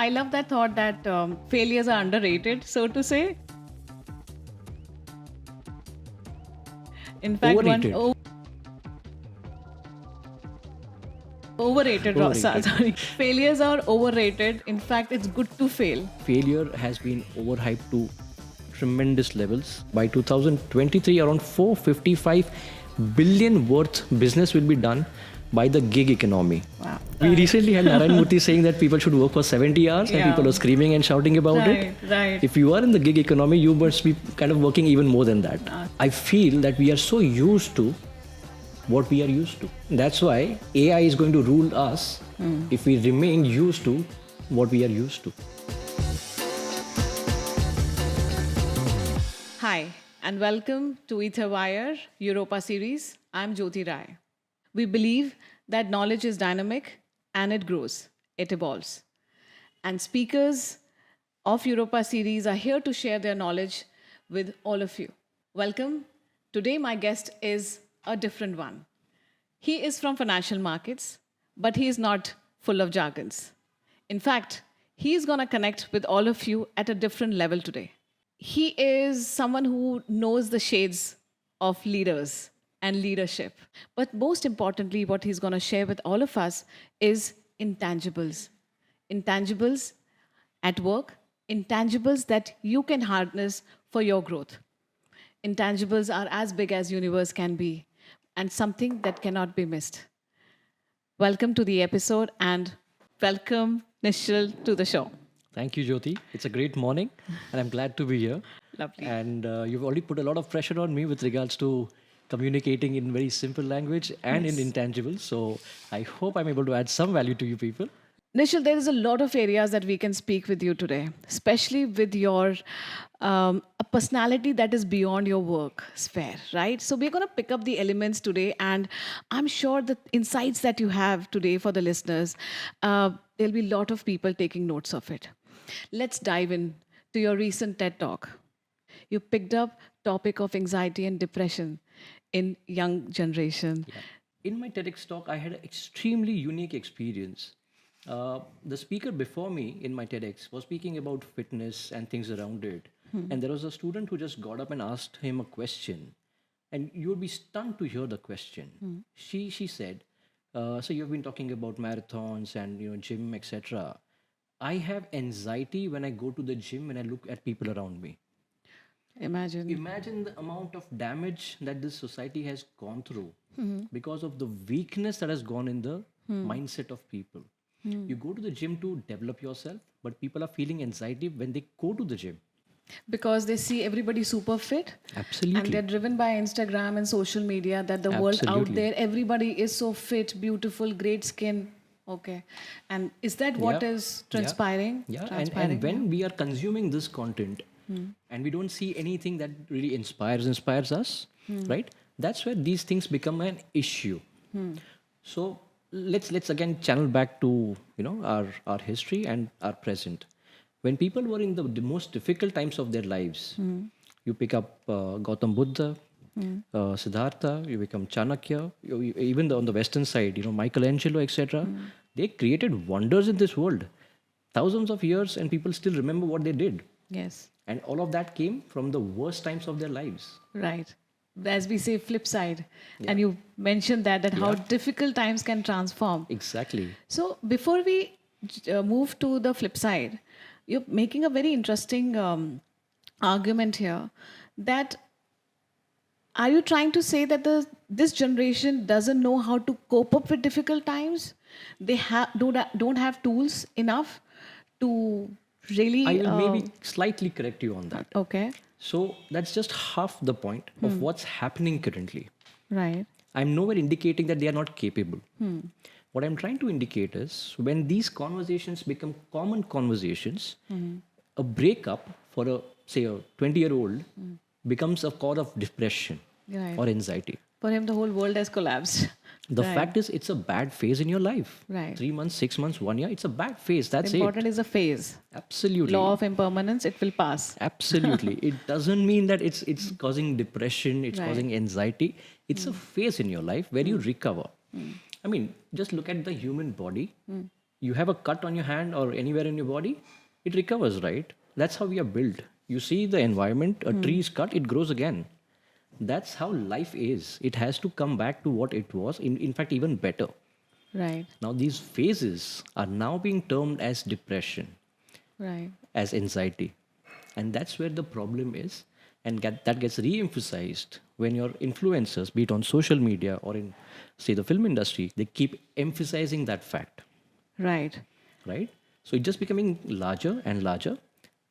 I love that thought that failures are underrated, so to say. In fact, Overrated. overrated, Overrated. sorry. Failures are overrated. In fact, it's good to fail. Failure has been overhyped to tremendous levels. By 2023, around 455 billion worth business will be done by the gig economy. Wow. We recently had Narayan Murthy saying that people should work for 70 hours and Yeah. people are screaming and shouting about it. Right. If you are in the gig economy, you must be kind of working even more than that. I feel that we are so used to what we are used to. That's why AI is going to rule us if we remain used to what we are used to. Hi, and welcome to Ether Wire Europa Series. I'm Jyoti Rai. We believe that knowledge is dynamic and it grows, it evolves. And speakers of Europa Series are here to share their knowledge with all of you. Welcome. Today, my guest is a different one. He is from financial markets, but he is not full of jargons. In fact, he is going to connect with all of you at a different level today. He is someone who knows the shades of leaders and leadership. But most importantly, what he's going to share with all of us is intangibles. Intangibles at work, intangibles that you can harness for your growth. Intangibles are as big as universe can be and something that cannot be missed. Welcome to the episode and welcome Nischal to the show. Thank you, Jyoti. It's a great morning, and I'm glad to be here. Lovely. And you've already put a lot of pressure on me with regards to communicating in very simple language and in intangibles. So I hope I'm able to add some value to you people. Nishal, there is a lot of areas that we can speak with you today, especially with your a personality that is beyond your work sphere, right? So we're going to pick up the elements today, and I'm sure the insights that you have today for the listeners, there'll be a lot of people taking notes of it. Let's dive in to your recent TED Talk. You picked up topic of anxiety and depression in young generation. In my TEDx talk, I had an extremely unique experience. The speaker before me in my TEDx was speaking about fitness and things around it. And there was a student who just got up and asked him a question. And you would be stunned to hear the question. She said, so you've been talking about marathons and gym, etc. I have anxiety when I go to the gym and I look at people around me. Imagine the amount of damage that this society has gone through because of the weakness that has gone in the mindset of people. You go to the gym to develop yourself, but people are feeling anxiety when they go to the gym. Because they see everybody super fit. Absolutely. And they're driven by Instagram and social media that the world out Absolutely. there, everybody is so fit, beautiful, great skin. Okay. And is that what is transpiring? Yeah, Transpiring, and when we are consuming this content and we don't see anything that really inspires us, right? That's where these things become an issue. So let's again channel back to our history and our present. When people were in the most difficult times of their lives, you pick up Gautam Buddha, Siddhartha, you become Chanakya, even on the western side, Michelangelo, etc. They created wonders in this world. Thousands of years and people still remember what they did. Yes. And all of that came from the worst times of their lives. Right. As we say, flip side. And you mentioned that how difficult times can transform. Exactly. So before we move to the flip side, you're making a very interesting argument here that are you trying to say that this generation doesn't know how to cope up with difficult times? They don't have tools enough to really... I will maybe slightly correct you on that. Okay. So that's just half the point of what's happening currently. Right. I'm nowhere indicating that they are not capable. What I'm trying to indicate is when these conversations become common conversations, a breakup for a 20-year-old becomes a cause of depression or anxiety. For him, the whole world has collapsed. The fact is, it's a bad phase in your life. Right. 3 months, 6 months, 1 year, it's a bad phase. That's Important it. is a phase. Absolutely. Law of impermanence, it will pass. Absolutely. It doesn't mean that it's causing depression, it's causing anxiety. It's a phase in your life where you recover. I mean, just look at the human body. You have a cut on your hand or anywhere in your body, it recovers, right? That's how we are built. You see the environment, a tree is cut, it grows again. That's how life is. It has to come back to what it was, in fact, even better. Right. Now, these phases are now being termed as depression, Right. as anxiety. And that's where the problem is. And that gets re emphasized when your influencers, be it on social media or in, say, the film industry, they keep emphasizing that fact, Right. right? So it's just becoming larger and larger.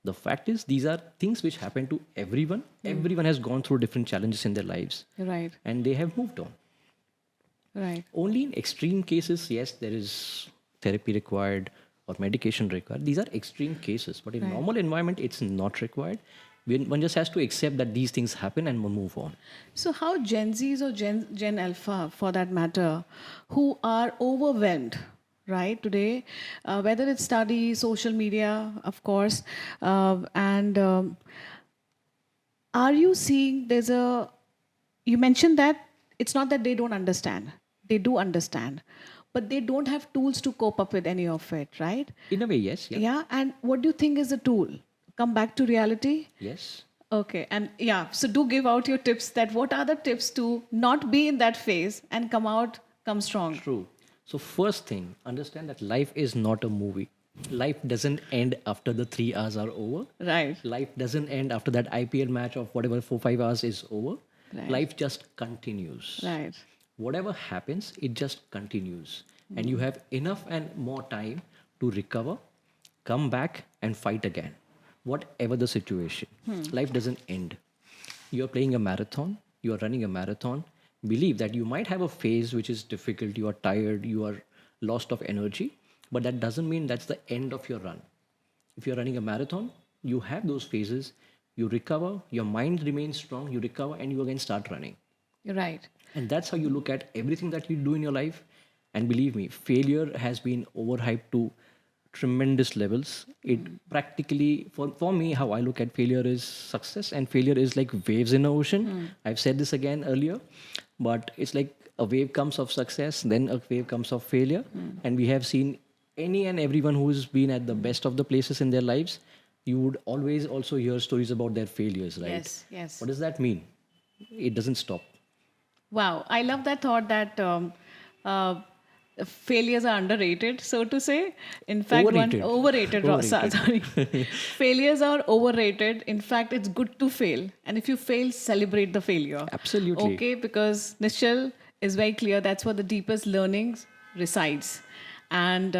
The fact is, these are things which happen to everyone. Everyone has gone through different challenges in their lives Right. and they have moved on. Right. Only in extreme cases, yes, there is therapy required or medication required. These are extreme cases, but in Right. normal environment, it's not required. One just has to accept that these things happen and move on. So, how Gen Zs or Gen Alpha, for that matter, who are overwhelmed, right, today, whether it's study, social media, of course, and are you seeing there's a, you mentioned that it's not that they don't understand, they do understand, but they don't have tools to cope up with any of it, right? In a way, yes, yeah, Yeah, and what do you think is the tool? Come back to reality? yes. Okay, and yeah, so do give out your tips that what are the tips to not be in that phase and come strong. True. So first thing, understand that life is not a movie. Life doesn't end after the 3 hours are over. Right, Life doesn't end after that IPL match of whatever 4-5 hours is over. Right. Life just continues. right, Whatever happens, it just continues. And you have enough and more time to recover, come back, and fight again. Whatever the situation, life doesn't end. You're playing a marathon, you're running a marathon. Believe that you might have a phase which is difficult, you are tired, you are lost of energy, but that doesn't mean that's the end of your run. If you're running a marathon, you have those phases, you recover, your mind remains strong, you recover, and you again start running. you're right. And that's how you look at everything that you do in your life. And believe me, failure has been overhyped to tremendous levels. It practically, for me, how I look at failure is success, and failure is like waves in the ocean. I've said this again earlier, but it's like a wave comes of success, then a wave comes of failure. And we have seen any and everyone who's been at the best of the places in their lives, you would always also hear stories about their failures, right? Yes, yes. What does that mean? It doesn't stop. Wow, I love that thought that uh, failures are underrated, so to say. In fact, Overrated. overrated. Overrated. Sorry, failures are overrated. In fact, it's good to fail, and if you fail, celebrate the failure. Absolutely. Okay, because Nischal is very clear. That's where the deepest learnings resides, and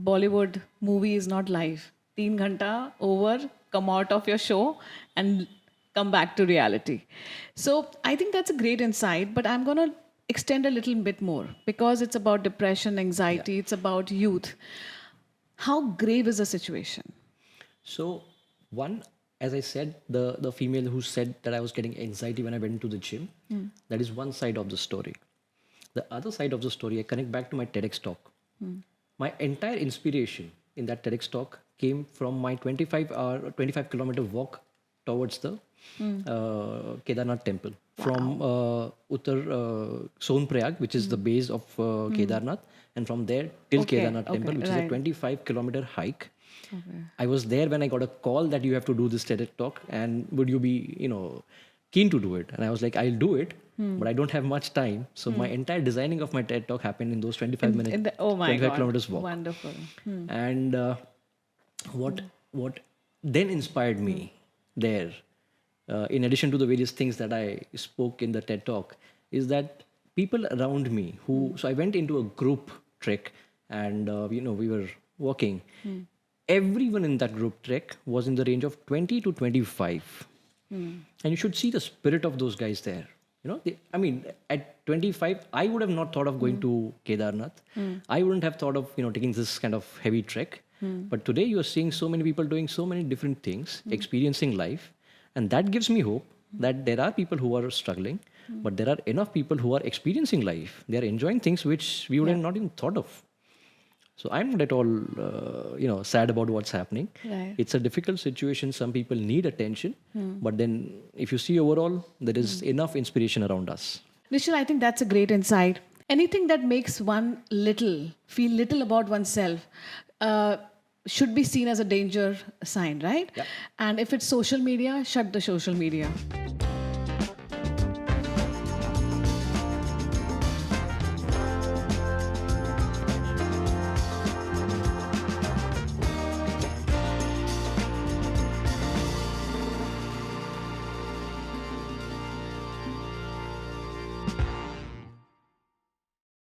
Bollywood movie is not live. 3 ghanta over, come out of your show and come back to reality. So I think that's a great insight, but I'm going to extend a little bit more because it's about depression, anxiety, it's about youth. How grave is the situation? So, one, as I said, the female who said that I was getting anxiety when I went to the gym, that is one side of the story. The other side of the story, I connect back to my TEDx talk. My entire inspiration in that TEDx talk came from my 25-kilometer walk towards the Kedarnath temple from Uttar Sonprayag, which is the base of Kedarnath, and from there till Okay, Kedarnath temple, which is a right. 25-kilometer hike. I was there when I got a call that you have to do this TED Talk, and would you be, keen to do it? And I was like, I'll do it, but I don't have much time. So my entire designing of my TED Talk happened in those 25 minutes, Oh my 25 God. kilometers walk. Wonderful. And what then inspired me there, in addition to the various things that I spoke in the TED Talk, is that people around me who, so I went into a group trek, and we were walking. Everyone in that group trek was in the range of 20 to 25. And you should see the spirit of those guys there. At 25, I would have not thought of going to Kedarnath. I wouldn't have thought of, taking this kind of heavy trek. But today you are seeing so many people doing so many different things, experiencing life. And that gives me hope that there are people who are struggling, but there are enough people who are experiencing life. They are enjoying things which we would have not even thought of. So I'm not at all, sad about what's happening. Right. It's a difficult situation. Some people need attention, but then if you see overall, there is enough inspiration around us. Nischal, I think that's a great insight. Anything that makes one little, feel little about oneself, should be seen as a danger sign, right? Yeah. And if it's social media, shut the social media.